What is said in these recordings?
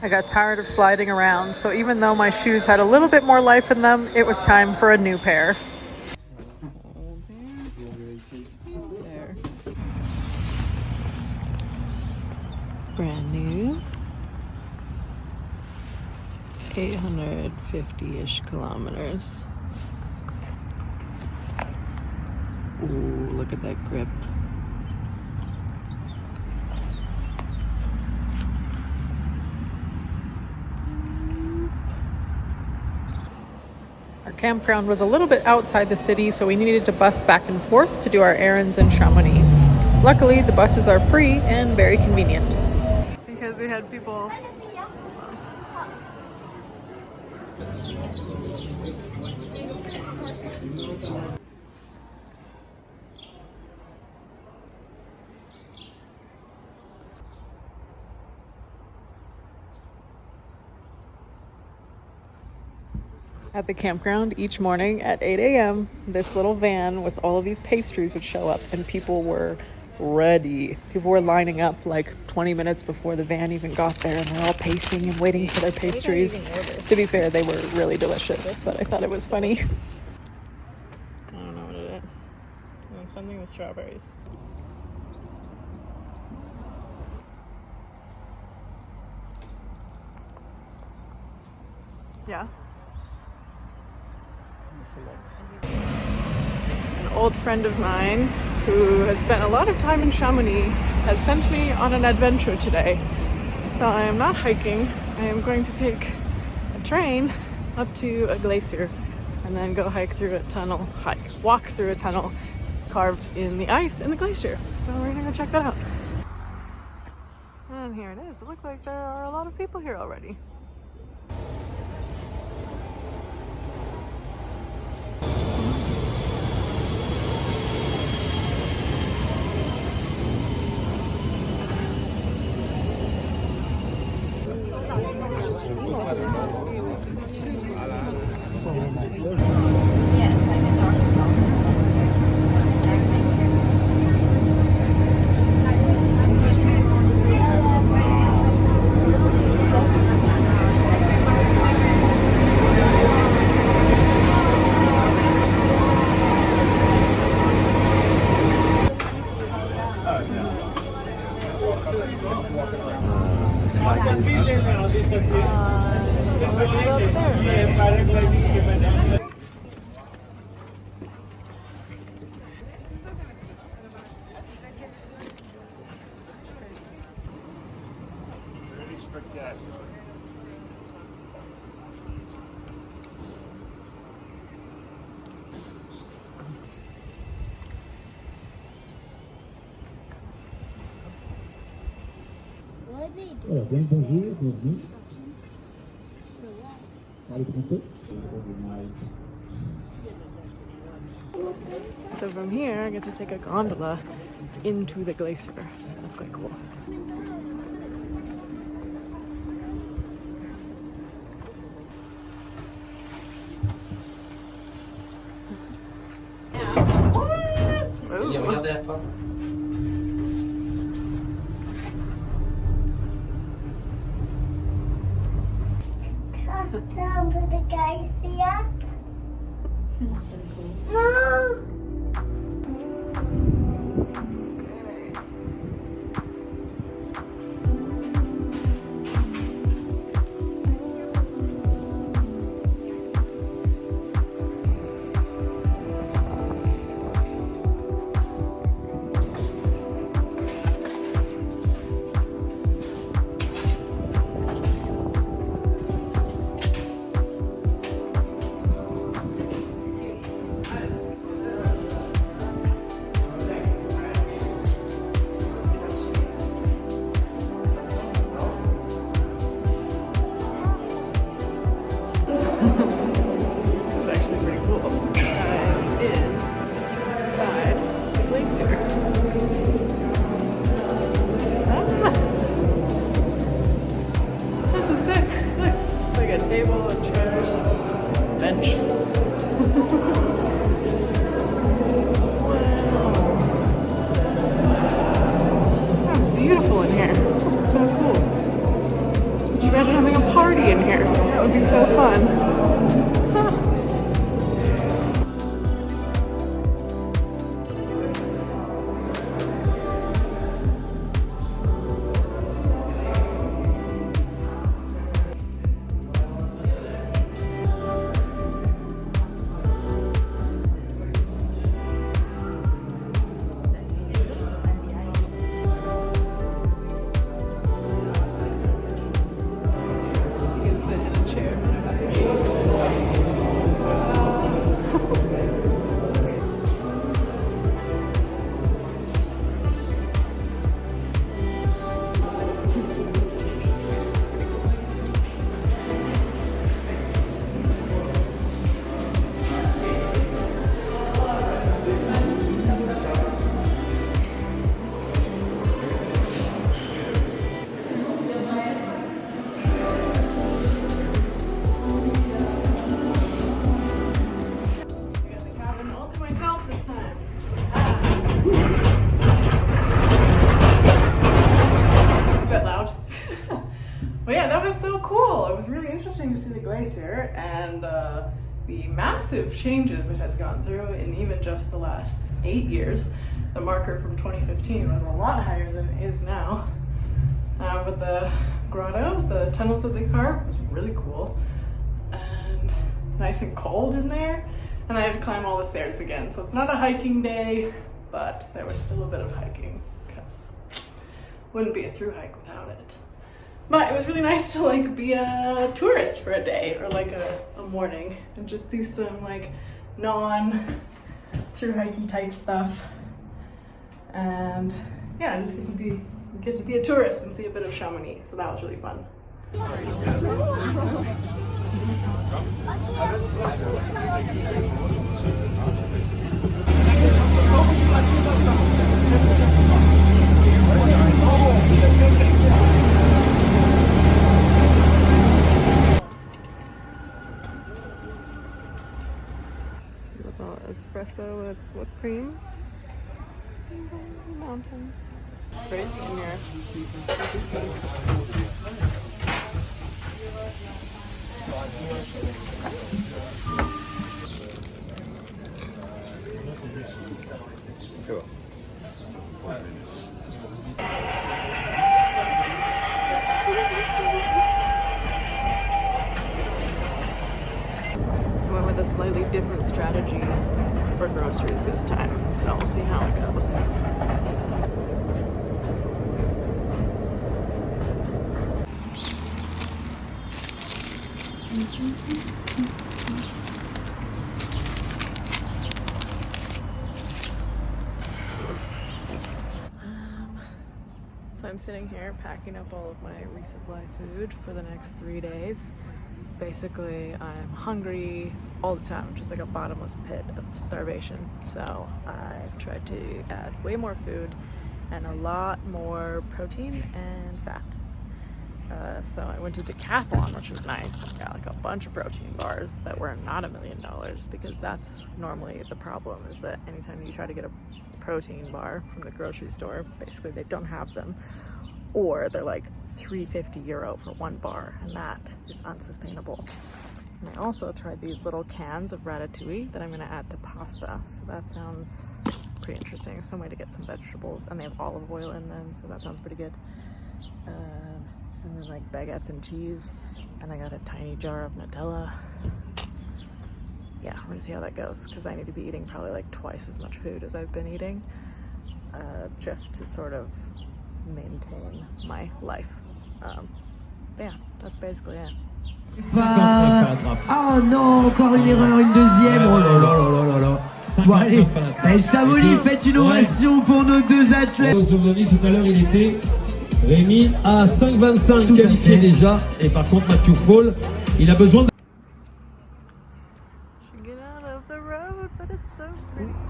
I got tired of sliding around, so even though my shoes had a little bit more life in them, it was time for a new pair. There. Brand new. 850-ish kilometers. Ooh, look at that grip. Our campground was a little bit outside the city, so we needed to bus back and forth to do our errands in Chamonix. Luckily, the buses are free and very convenient. Because we had people... At the campground each morning at 8 a.m., this little van with all of these pastries would show up, and people were ready. People were lining up like 20 minutes before the van even got there, and they're all pacing and waiting for their pastries. To be fair, they were really delicious, but I thought it was funny. I don't know what it is. And something with strawberries. Yeah. An old friend of mine who has spent a lot of time in Chamonix has sent me on an adventure today. So I am not hiking. I am going to take a train up to a glacier and then go walk through a tunnel carved in the ice in the glacier. So we're gonna go check that out. And here it is. It looks like there are a lot of people here already. Voilà, bien bonjour, bienvenue. Salut français. So from here, I get to take a gondola into the glacier. That's quite cool. Down to the glacier. That's pretty cool. No. Imagine how party in here. That would be so fun. Interesting to see the glacier and the massive changes it has gone through in even just the last 8 years. The marker from 2015 was a lot higher than it is now. But the grotto, the tunnels that they carved, was really cool and nice and cold in there. And I had to climb all the stairs again, so it's not a hiking day, but there was still a bit of hiking because it wouldn't be a through hike without it. But it was really nice to like be a tourist for a day or like a morning and just do some like non-through hikey type stuff. And yeah, just get to be a tourist and see a bit of Chamonix. So that was really fun. Espresso with whipped cream. Mountains. It's crazy in here. Cool. I went with a slightly different strategy for groceries this time, so we'll see how it goes. So I'm sitting here packing up all of my resupply food for the next 3 days. Basically, I'm hungry all the time, just like a bottomless pit of starvation. So I've tried to add way more food and a lot more protein and fat. So I went to Decathlon, which was nice. Got like a bunch of protein bars that were not $1 million, because that's normally the problem, is that anytime you try to get a protein bar from the grocery store, basically they don't have them, or they're like €350 for one bar, and that is unsustainable. And I also tried these little cans of ratatouille that I'm going to add to pasta, so that sounds pretty interesting. Some way to get some vegetables, and they have olive oil in them, so that sounds pretty good. And then like baguettes and cheese, and I got a tiny jar of Nutella. Yeah, we're gonna see how that goes, because I need to be eating probably like twice as much food as I've been eating, just to sort of maintain my life. But yeah, that's basically it. Oh non, encore une erreur, une deuxième. Oh là là là là là. Bon allez, allez, Chamonix, faites une ovation pour nos deux athlètes. Aujourd'hui, tout à l'heure, il était Rémi à 5,25 qualifié déjà. Et par contre, Matthew Fall, il a besoin de...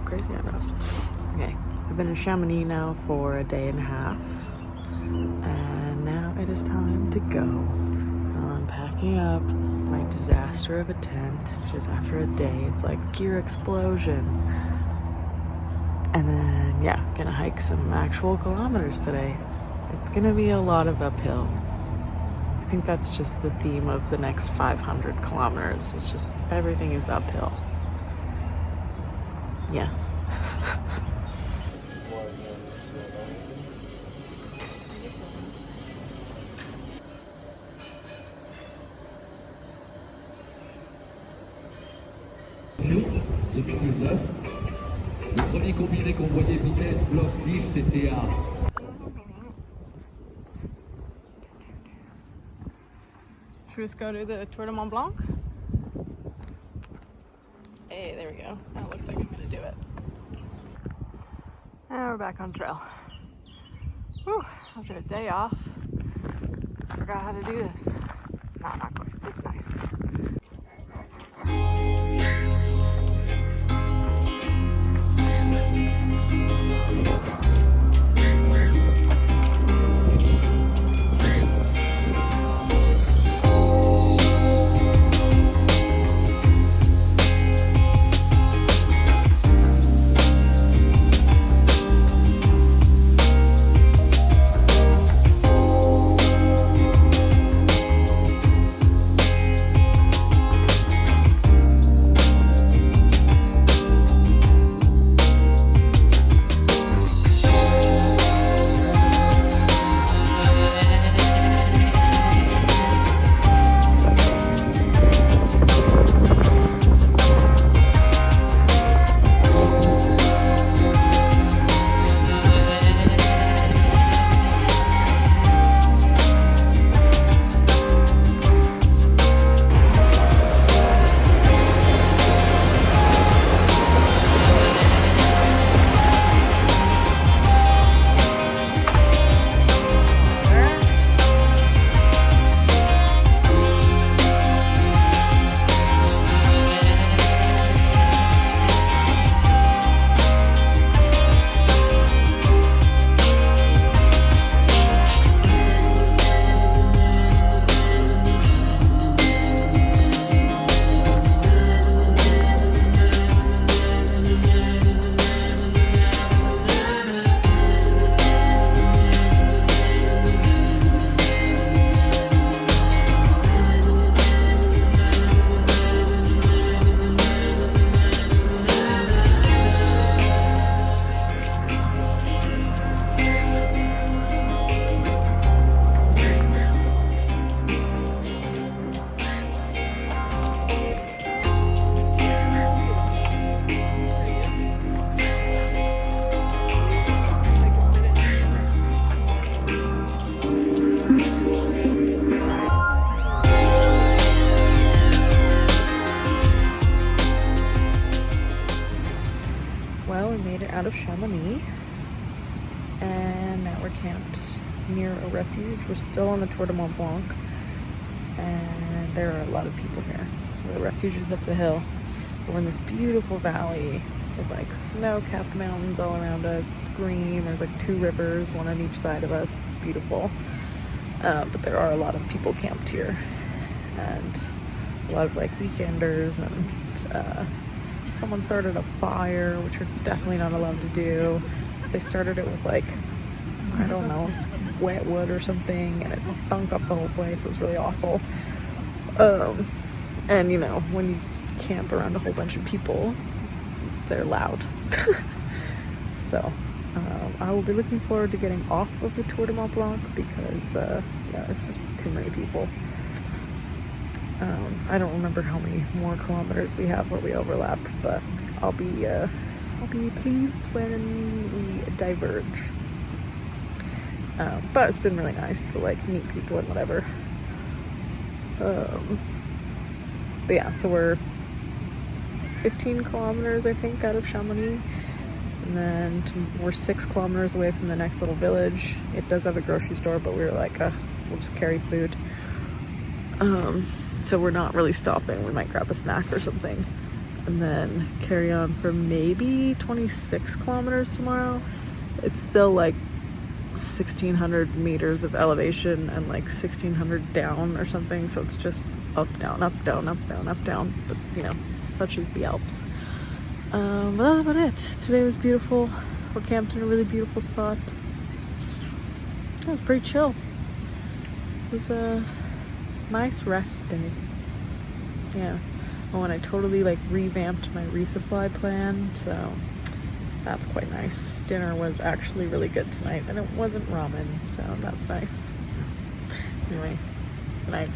Crazy eyebrows. Okay, I've been in Chamonix now for a day and a half, and now it is time to go. So I'm packing up my disaster of a tent, just after a day. It's like gear explosion. And then, yeah, gonna hike some actual kilometers today. It's gonna be a lot of uphill. I think that's just the theme of the next 500 kilometers. It's just everything is uphill. Yeah. Le premier combiné qu'on voyait vitesse bloc vif, c'était à... Should we just go to the Tour de Mont Blanc? Hey, there we go. That looks like I'm gonna do it. And we're back on trail. Whew, after a day off, forgot how to do this. No, not quite. It's nice. Out of Chamonix, and now we're camped near a refuge. We're still on the Tour de Mont Blanc, and there are a lot of people here. So the refuge is up the hill. We're in this beautiful valley with like snow-capped mountains all around us. It's green. There's like 2 rivers, one on each side of us. It's beautiful. But there are a lot of people camped here, and a lot of like weekenders, and someone started a fire, which we're definitely not allowed to do. They started it with like, I don't know, wet wood or something, and it stunk up the whole place. It was really awful. And you know, when you camp around a whole bunch of people, they're loud. So I will be looking forward to getting off of the Tour de Mont Blanc because yeah, there's just too many people. I don't remember how many more kilometers we have where we overlap, but I'll be pleased when we diverge. But it's been really nice to like meet people and whatever. But yeah, so we're 15 kilometers I think out of Chamonix, and then we're 6 kilometers away from the next little village. It does have a grocery store, but we were like, we'll just carry food. So we're not really stopping. We might grab a snack or something and then carry on for maybe 26 kilometers tomorrow. It's still like 1,600 meters of elevation and like 1,600 down or something. So it's just up, down, up, down, up, down, up, down. But you know, such is the Alps. But that's about it. Today was beautiful. We're camped in a really beautiful spot. It was pretty chill. It was nice rest day. Yeah. Oh, and I totally like revamped my resupply plan, so that's quite nice. Dinner was actually really good tonight, and it wasn't ramen, so that's nice. Anyway, good night.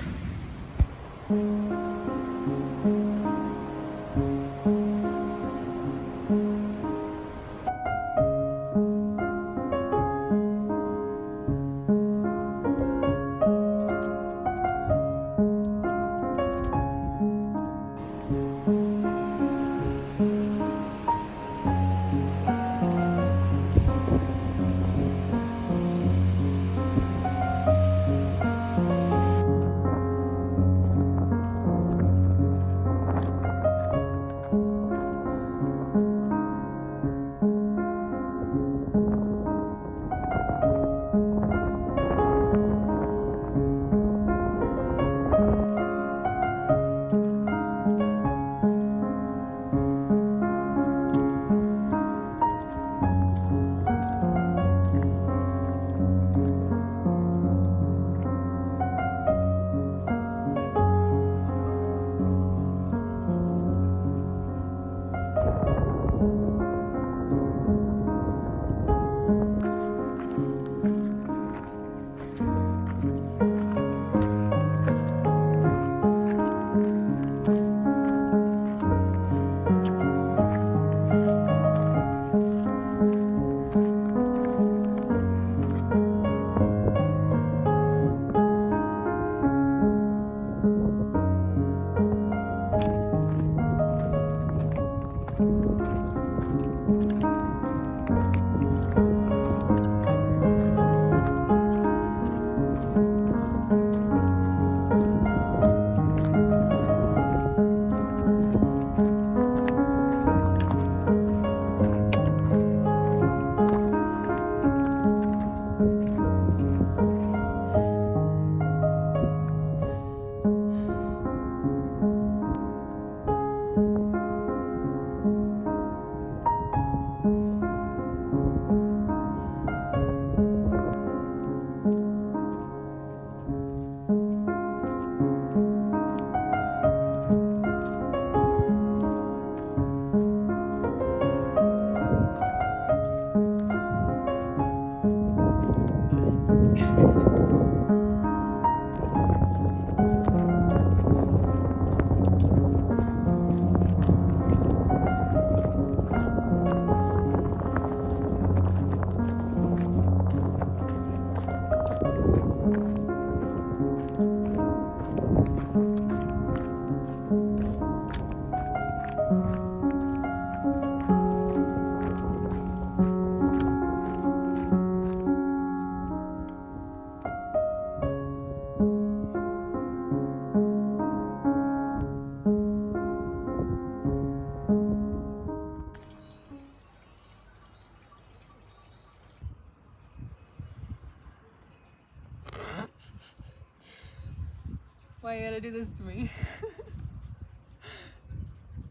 Why you gotta do this to me?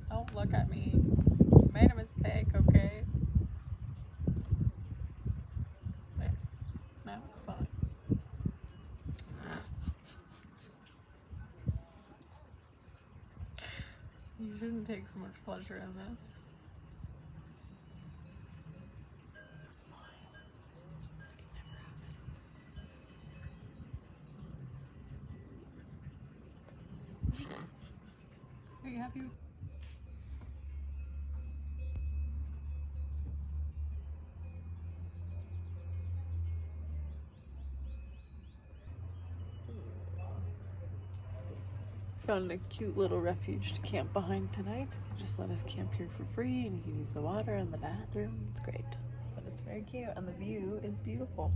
Don't look at me. Made a mistake, okay? There. No, it's fine. You shouldn't take so much pleasure in this. It's fine. It's like it never happened. Are you happy? Found a cute little refuge to camp behind tonight. They just let us camp here for free, and you can use the water and the bathroom. It's great, but it's very cute, and the view is beautiful.